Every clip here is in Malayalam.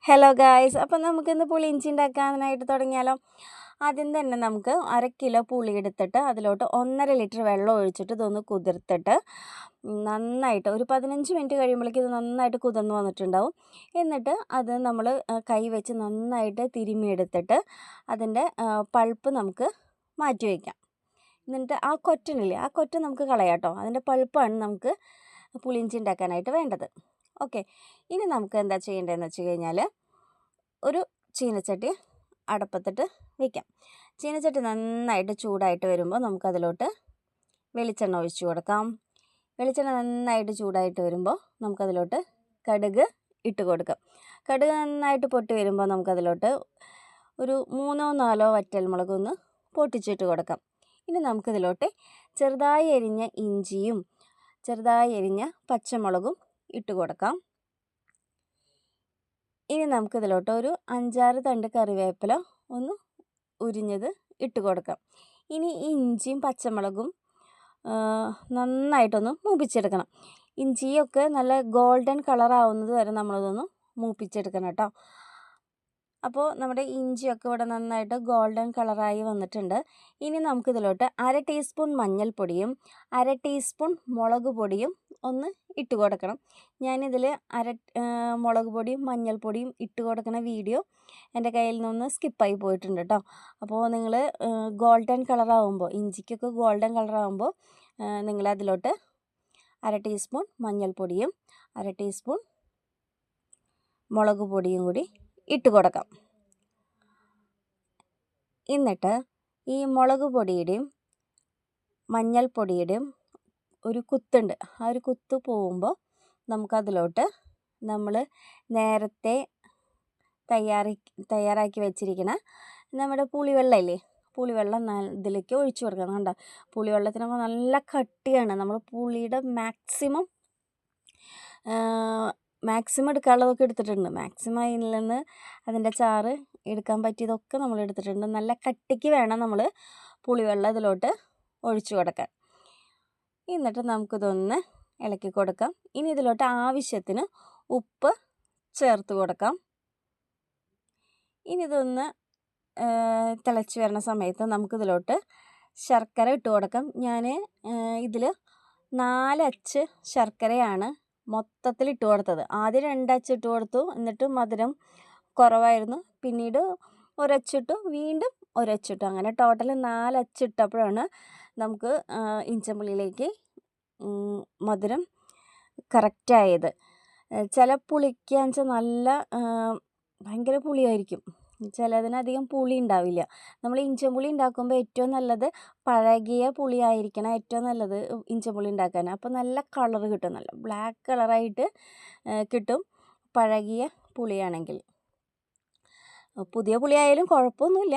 ഹലോ ഗായ്സ്, അപ്പം നമുക്കിന്ന് പുളിയിഞ്ചി ഉണ്ടാക്കാനായിട്ട് തുടങ്ങിയാലോ. ആദ്യം തന്നെ നമുക്ക് 1/2 കിലോ പുളി എടുത്തിട്ട് അതിലോട്ട് 1.5 ലിറ്റർ വെള്ളം ഒഴിച്ചിട്ട് ഇതൊന്ന് കുതിർത്തിട്ട് നന്നായിട്ട് ഒരു 15 മിനിറ്റ് കഴിയുമ്പോഴേക്കും ഇത് നന്നായിട്ട് കുതിർന്ന് വന്നിട്ടുണ്ടാവും. എന്നിട്ട് അത് നമ്മൾ കൈ വെച്ച് നന്നായിട്ട് തിരുമ്മിയെടുത്തിട്ട് അതിൻ്റെ പൾപ്പ് നമുക്ക് മാറ്റി വയ്ക്കാം. എന്നിട്ട് ആ കൊറ്റനില്ലേ, ആ കൊറ്റ നമുക്ക് കളയാം കേട്ടോ. അതിൻ്റെ പൾപ്പാണ് നമുക്ക് പുളിയിഞ്ചി ഉണ്ടാക്കാനായിട്ട് വേണ്ടത്. ഓക്കെ, ഇനി നമുക്ക് എന്താ ചെയ്യേണ്ടതെന്ന് വെച്ച് കഴിഞ്ഞാൽ ഒരു ചീനച്ചട്ടി അടപ്പത്തിട്ട് വയ്ക്കാം. ചീനച്ചട്ടി നന്നായിട്ട് ചൂടായിട്ട് വരുമ്പോൾ നമുക്കതിലോട്ട് വെളിച്ചെണ്ണ ഒഴിച്ചു കൊടുക്കാം. വെളിച്ചെണ്ണ നന്നായിട്ട് ചൂടായിട്ട് വരുമ്പോൾ നമുക്കതിലോട്ട് കടുക് ഇട്ട് കൊടുക്കാം. കടുക് നന്നായിട്ട് പൊട്ടി വരുമ്പോൾ നമുക്കതിലോട്ട് ഒരു 3-4 വറ്റൽമുളകൊന്ന് പൊട്ടിച്ചിട്ട് കൊടുക്കാം. ഇനി നമുക്കിതിലോട്ട് ചെറുതായി എരിഞ്ഞ ഇഞ്ചിയും ചെറുതായി എരിഞ്ഞ പച്ചമുളകും ഇട്ട് കൊടുക്കാം. ഇനി നമുക്കിതിലോട്ട് ഒരു 5-6 തണ്ട് കറിവേപ്പില ഒന്ന് ഉരിഞ്ഞത് ഇട്ട് കൊടുക്കാം. ഇനി ഈ ഇഞ്ചിയും പച്ചമുളകും നന്നായിട്ടൊന്ന് മൂപ്പിച്ചെടുക്കണം. ഇഞ്ചിയൊക്കെ നല്ല ഗോൾഡൻ കളറാവുന്നത് വരെ നമ്മളതൊന്ന് മൂപ്പിച്ചെടുക്കണം കേട്ടോ. അപ്പോൾ നമ്മുടെ ഇഞ്ചിയൊക്കെ ഇവിടെ നന്നായിട്ട് ഗോൾഡൻ കളറായി വന്നിട്ടുണ്ട്. ഇനി നമുക്കിതിലോട്ട് 1/2 ടീസ്പൂൺ മഞ്ഞൾപ്പൊടിയും 1/2 ടീസ്പൂൺ മുളക് പൊടിയും ഒന്ന് ഇട്ട് കൊടുക്കണം. ഞാനിതിൽ മുളക് പൊടിയും മഞ്ഞൾപ്പൊടിയും ഇട്ട് കൊടുക്കുന്ന വീഡിയോ എൻ്റെ കയ്യിൽ നിന്ന് സ്കിപ്പായി പോയിട്ടുണ്ട് കേട്ടോ. അപ്പോൾ നിങ്ങൾ ഗോൾഡൻ കളറാകുമ്പോൾ, ഇഞ്ചിക്കൊക്കെ ഗോൾഡൻ കളറാകുമ്പോൾ നിങ്ങളതിലോട്ട് 1/2 ടീസ്പൂൺ മഞ്ഞൾപ്പൊടിയും 1/2 ടീസ്പൂൺ മുളക് പൊടിയും കൂടി ഇട്ട് കൊടുക്കാം. എന്നിട്ട് ഈ മുളക് പൊടിയുടെയും മഞ്ഞൾപ്പൊടിയുടെയും ഒരു കുത്തുണ്ട്, ആ ഒരു കുത്ത് പോകുമ്പോൾ നമ്മൾ നേരത്തെ തയ്യാറാക്കി വെച്ചിരിക്കുന്ന നമ്മുടെ പുളിവെള്ളമില്ലേ, പുളിവെള്ളം ഇതിലേക്ക് ഒഴിച്ചു കൊടുക്കണം. കണ്ടോ, പുളിവെള്ളത്തിനൊക്കെ നല്ല കട്ടിയാണ്. നമ്മൾ പുളിയുടെ മാക്സിമം എടുക്കാനുള്ളതൊക്കെ എടുത്തിട്ടുണ്ട്. മാക്സിമം അതിൽ നിന്ന് അതിൻ്റെ ചാറ് എടുക്കാൻ പറ്റിയതൊക്കെ നമ്മൾ എടുത്തിട്ടുണ്ട്. നല്ല കട്ടിക്ക് വേണം നമ്മൾ പുളിവെള്ളം ഇതിലോട്ട് ഒഴിച്ചു കൊടുക്കാൻ. എന്നിട്ട് നമുക്കിതൊന്ന് ഇളക്കി കൊടുക്കാം. ഇനി ഇതിലോട്ട് ആവശ്യത്തിന് ഉപ്പ് ചേർത്ത് കൊടുക്കാം. ഇനി ഇതൊന്ന് തിളച്ച് വരുന്ന സമയത്ത് നമുക്കിതിലോട്ട് ശർക്കര ഇട്ട് കൊടുക്കാം. ഞാൻ ഇതിൽ 4 അച്ച് ശർക്കരയാണ് മൊത്തത്തിൽ ഇട്ട് കൊടുത്തത്. ആദ്യം 2 അച്ച് ഇട്ട് കൊടുത്തു, എന്നിട്ട് മധുരം കുറവായിരുന്നു, പിന്നീട് 1 അച്ചിട്ടു, വീണ്ടും 1 അച്ചിട്ടു, അങ്ങനെ ടോട്ടൽ 4 അച്ചിട്ടപ്പോഴാണ് നമുക്ക് ഇഞ്ചമ്പുളിയിലേക്ക് മധുരം കറക്റ്റായത്. ചില പുളിക്കാന്ന് വെച്ചാൽ നല്ല ഭയങ്കര പുളിയായിരിക്കും, ചിലതിനധികം പുളി ഉണ്ടാവില്ല. നമ്മൾ ഇഞ്ചമ്പുളി ഉണ്ടാക്കുമ്പോൾ ഏറ്റവും നല്ലത് പഴകിയ പുളിയായിരിക്കണം ഏറ്റവും നല്ലത് ഇഞ്ചമ്പുളി ഉണ്ടാക്കാൻ. അപ്പോൾ നല്ല കളറ് കിട്ടും, നല്ല ബ്ലാക്ക് കളറായിട്ട് കിട്ടും പഴകിയ പുളിയാണെങ്കിൽ. പുതിയ പുളിയായാലും കുഴപ്പമൊന്നുമില്ല,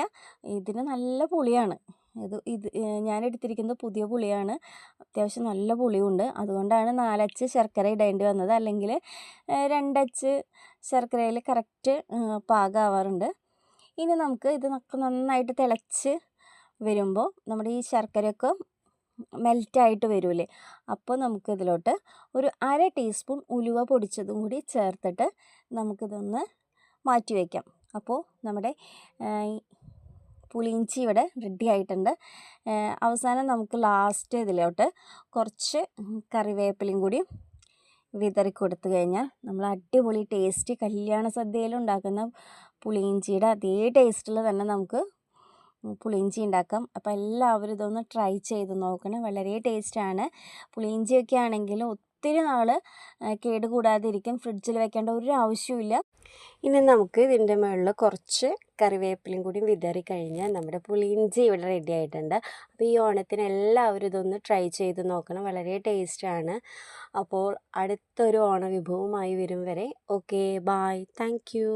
ഇതിന് നല്ല പുളിയാണ്. ഇത് ഞാൻ എടുത്തിരിക്കുന്നത് പുതിയ പുളിയാണ്, അത്യാവശ്യം നല്ല പുളിയുണ്ട്. അതുകൊണ്ടാണ് 4 അച്ച് ശർക്കര ഇടേണ്ടി വന്നത്. അല്ലെങ്കിൽ 2 അച്ച് ശർക്കരയിൽ കറക്റ്റ് പാകമാവാറുണ്ട്. ഇനി നമുക്ക് ഇത് നന്നായിട്ട് തിളച്ച് വരുമ്പോൾ നമ്മുടെ ഈ ശർക്കരയൊക്കെ മെൽറ്റായിട്ട് വരില്ലേ, അപ്പോൾ നമുക്കിതിലോട്ട് ഒരു 1/2 ടീസ്പൂൺ ഉലുവ പൊടിച്ചതും കൂടി ചേർത്തിട്ട് നമുക്കിതൊന്ന് മാറ്റി വയ്ക്കാം. അപ്പോൾ നമ്മുടെ പുളിയിഞ്ചി ഇവിടെ റെഡി ആയിട്ടുണ്ട്. അവസാനം നമുക്ക് ലാസ്റ്റ് ഇതിലോട്ട് കുറച്ച് കറിവേപ്പിലയും കൂടി വിതറി കൊടുത്തു കഴിഞ്ഞാൽ നമ്മൾ അടിപൊളി ടേസ്റ്റ് കല്യാണ സദ്യയിൽ ഉണ്ടാക്കുന്ന പുളിയിഞ്ചിയുടെ അതേ ടേസ്റ്റിൽ തന്നെ നമുക്ക് പുളിയിഞ്ചി ഉണ്ടാക്കാം. അപ്പോൾ എല്ലാവരും ഇതൊന്ന് ട്രൈ ചെയ്ത് നോക്കണം, വളരെ ടേസ്റ്റാണ്. പുളിയിഞ്ചിയൊക്കെ ആണെങ്കിലും ഒത്തിരി നാൾ കേടുകൂടാതിരിക്കും, ഫ്രിഡ്ജിൽ വെക്കേണ്ട ഒരു ആവശ്യമില്ല. ഇനി നമുക്ക് ഇതിൻ്റെ മുകളിൽ കുറച്ച് കറിവേപ്പിലയും കൂടി വിതറി കഴിഞ്ഞാൽ നമ്മുടെ പുളിയിഞ്ചി ഇവിടെ റെഡി ആയിട്ടുണ്ട്. അപ്പോൾ ഈ ഓണത്തിന് എല്ലാവരും ഇതൊന്ന് ട്രൈ ചെയ്ത് നോക്കണം, വളരെ ടേസ്റ്റാണ്. അപ്പോൾ അടുത്തൊരു ഓണവിഭവമായി വരും വരെ ഓക്കെ, ബായ്, താങ്ക് യു.